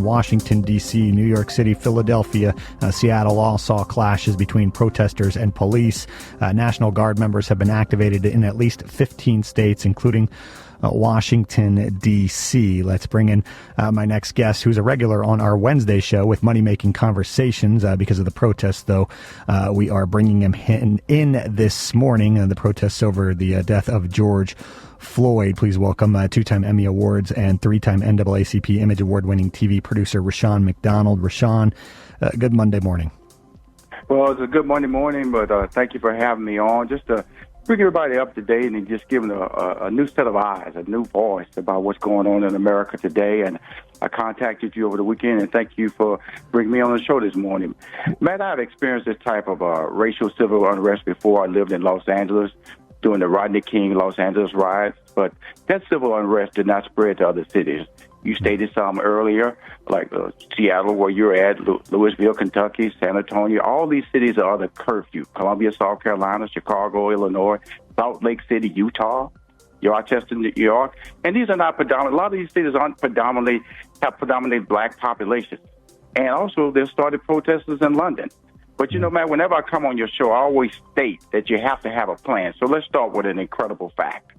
Washington, D.C., New York City, Philadelphia, Seattle all saw clashes between protesters and police. National Guard members have been activated in at least 15 states, including Washington, D.C. Let's bring in my next guest, who's a regular on our Wednesday show with Money Making Conversations. Because of the protests, though, we are bringing him in this morning, the protests over the death of George Floyd. Please welcome two-time Emmy Awards and three-time NAACP Image Award-winning TV producer Rushion McDonald. Rushion, good Monday morning. Well, it's a good Monday morning, but thank you for having me on. Just to bring everybody up to date and just giving a new set of eyes, a new voice about what's going on in America today. And I contacted you over the weekend, and thank you for bringing me on the show this morning. Matt, I've experienced this type of racial civil unrest before. I lived in Los Angeles during the Rodney King Los Angeles riots, but that civil unrest did not spread to other cities. You stated some earlier, like Seattle, where you're at, Louisville, Kentucky, San Antonio. All these cities are under curfew. Columbia, South Carolina, Chicago, Illinois, Salt Lake City, Utah, Rochester, New York. And these are not predominant. A lot of these cities have predominantly black populations. And also, there's started protesters in London. But, you know, man, whenever I come on your show, I always state that you have to have a plan. So let's start with an incredible fact.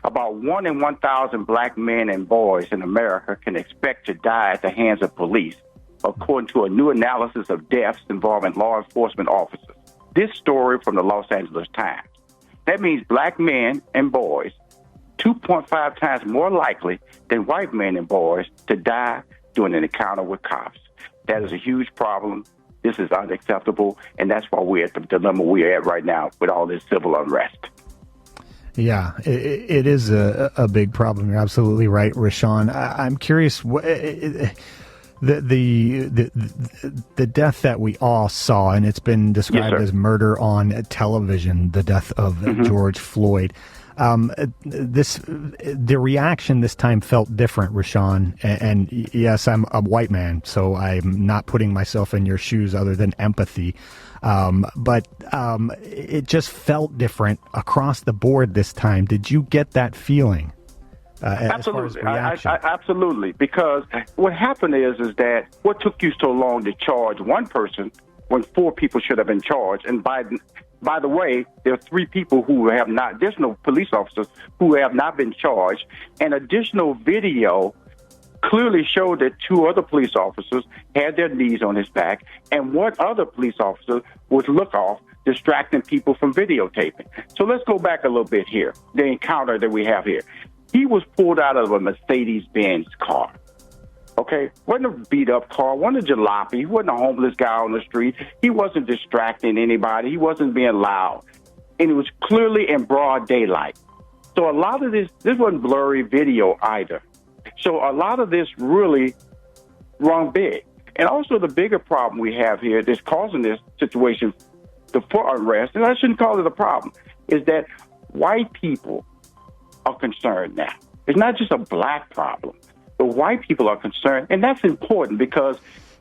About 1 in 1,000 black men and boys in America can expect to die at the hands of police, according to a new analysis of deaths involving law enforcement officers. This story from the Los Angeles Times. That means black men and boys 2.5 times more likely than white men and boys to die during an encounter with cops. That is a huge problem. This is unacceptable, and that's why we're at the dilemma we're at right now with all this civil unrest. Yeah, it is a big problem. You're absolutely right, Rushion. I'm curious, the death that we all saw, and it's been described as murder on television, the death of George Floyd. The reaction this time felt different, Rushion. And yes, I'm a white man, so I'm not putting myself in your shoes other than empathy. But it just felt different across the board this time. Did you get that feeling? Absolutely. Absolutely. Because what happened is that what took you so long to charge one person when 4 people should have been charged? And by the way, there are 3 people who have not, additional police officers who have not been charged. And additional video clearly showed that 2 other police officers had their knees on his back, and one other police officer was look off, distracting people from videotaping. So let's go back a little bit here, the encounter that we have here. He was pulled out of a Mercedes-Benz car. Okay, wasn't a beat-up car, wasn't a jalopy, he wasn't a homeless guy on the street, he wasn't distracting anybody, he wasn't being loud, and it was clearly in broad daylight. So a lot of this wasn't blurry video either. So a lot of this really rung big. And also the bigger problem we have here that's causing this situation, the for unrest, and I shouldn't call it a problem, is that white people are concerned now. It's not just a black problem. But white people are concerned, and that's important because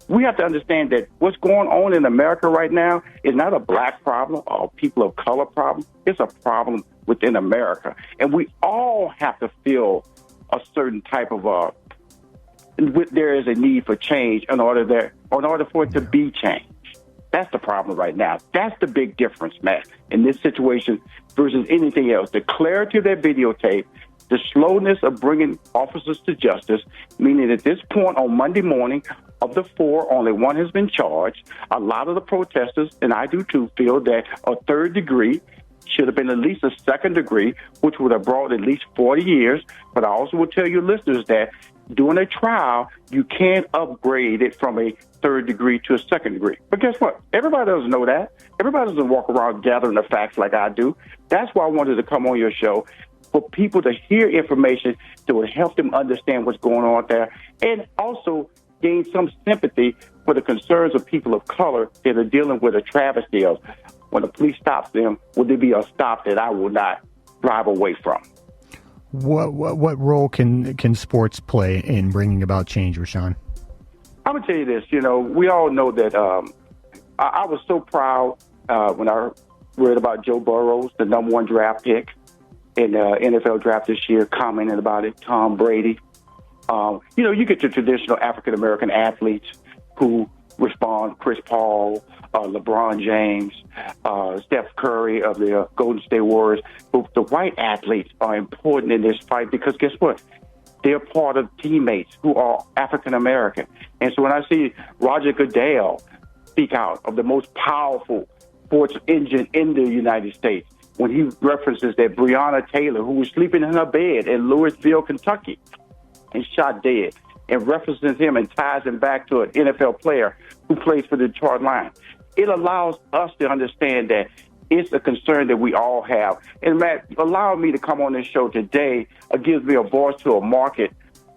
we have to understand that what's going on in America right now is not a black problem or a people of color problem. It's a problem within America. And we all have to feel a certain type of there is a need for change in order for it to be changed. That's the problem right now. That's the big difference, Matt, in this situation versus anything else. The clarity of that videotape, the slowness of bringing officers to justice, meaning at this point on Monday morning, of the 4, only 1 has been charged. A lot of the protesters, and I do too, feel that a 3rd degree should have been at least a 2nd degree, which would have brought at least 40 years. But I also will tell your listeners that during a trial, you can't upgrade it from a 3rd degree to a 2nd degree. But guess what? Everybody doesn't know that. Everybody doesn't walk around gathering the facts like I do. That's why I wanted to come on your show, for people to hear information that would help them understand what's going on there, and also gain some sympathy for the concerns of people of color that are dealing with a travesty of when the police stops them, will there be a stop that I will not drive away from? What role can sports play in bringing about change, Rushion? I'm going to tell you this. You know, we all know that I was so proud when I read about Joe Burrow, the number 1 draft pick in the NFL draft this year, commenting about it, Tom Brady. You get your traditional African American athletes who respond: Chris Paul, LeBron James, Steph Curry of the Golden State Warriors. But the white athletes are important in this fight because guess what? They're part of teammates who are African American. And so when I see Roger Goodell speak out of the most powerful sports engine in the United States, when he references that Breonna Taylor, who was sleeping in her bed in Louisville, Kentucky, and shot dead, and references him and ties him back to an NFL player who plays for the Detroit Lions, it allows us to understand that it's a concern that we all have. And Matt, allowing me to come on this show today gives me a voice to a market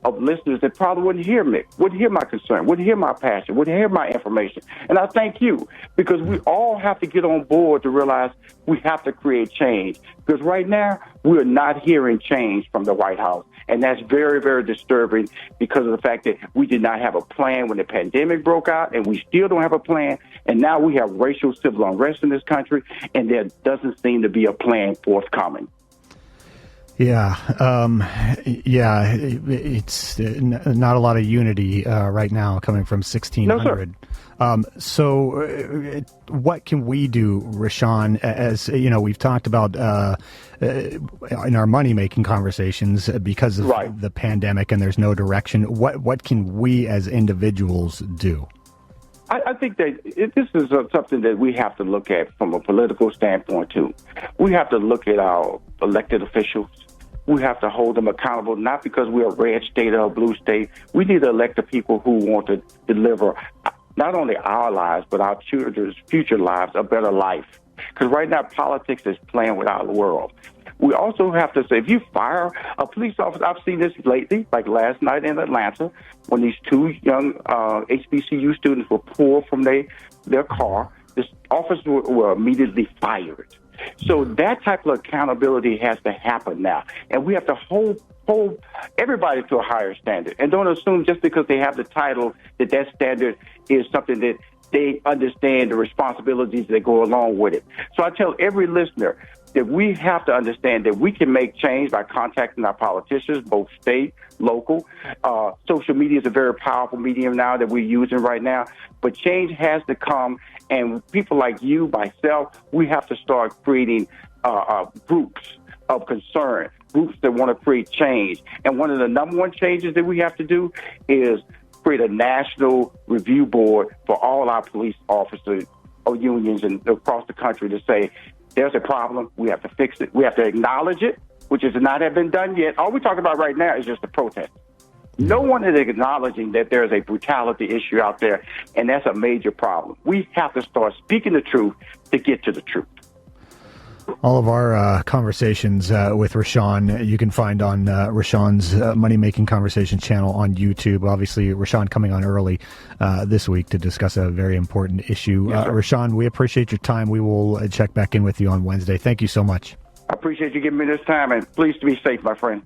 of listeners that probably wouldn't hear me, wouldn't hear my concern, wouldn't hear my passion, wouldn't hear my information. And I thank you, because we all have to get on board to realize we have to create change. Because right now, we're not hearing change from the White House. And that's very, very disturbing because of the fact that we did not have a plan when the pandemic broke out, and we still don't have a plan. And now we have racial civil unrest in this country, and there doesn't seem to be a plan forthcoming. Yeah, it's not a lot of unity right now coming from 1600. No, so what can we do, Rashawn, as we've talked about in our money-making conversations because of the pandemic and there's no direction. What can we as individuals do? I think that this is something that we have to look at from a political standpoint, too. We have to look at our elected officials. We have to hold them accountable, not because we're a red state or a blue state. We need to elect the people who want to deliver not only our lives, but our children's future lives, a better life. Because right now, politics is playing with our world. We also have to say, if you fire a police officer, I've seen this lately, like last night in Atlanta, when these two young HBCU students were pulled from their car, this officer were immediately fired. So that type of accountability has to happen now. And we have to hold everybody to a higher standard. And don't assume just because they have the title that standard is something that they understand the responsibilities that go along with it. So I tell every listener that we have to understand that we can make change by contacting our politicians, both state, local. Social media is a very powerful medium now that we're using right now. But change has to come, and people like you, myself, we have to start creating groups of concern, groups that want to create change. And one of the number one changes that we have to do is create a national review board for all our police officers or unions and across the country to say, there's a problem, we have to fix it, we have to acknowledge it, which has not have been done yet. All we're talking about right now is just the protest. No one is acknowledging that there's a brutality issue out there, and that's a major problem. We have to start speaking the truth to get to the truth. All of our conversations with Rashawn, you can find on Rashawn's Money Making Conversations channel on YouTube. Obviously, Rashawn coming on early this week to discuss a very important issue. Yes, Rashawn, we appreciate your time. We will check back in with you on Wednesday. Thank you so much. I appreciate you giving me this time, and please be safe, my friend.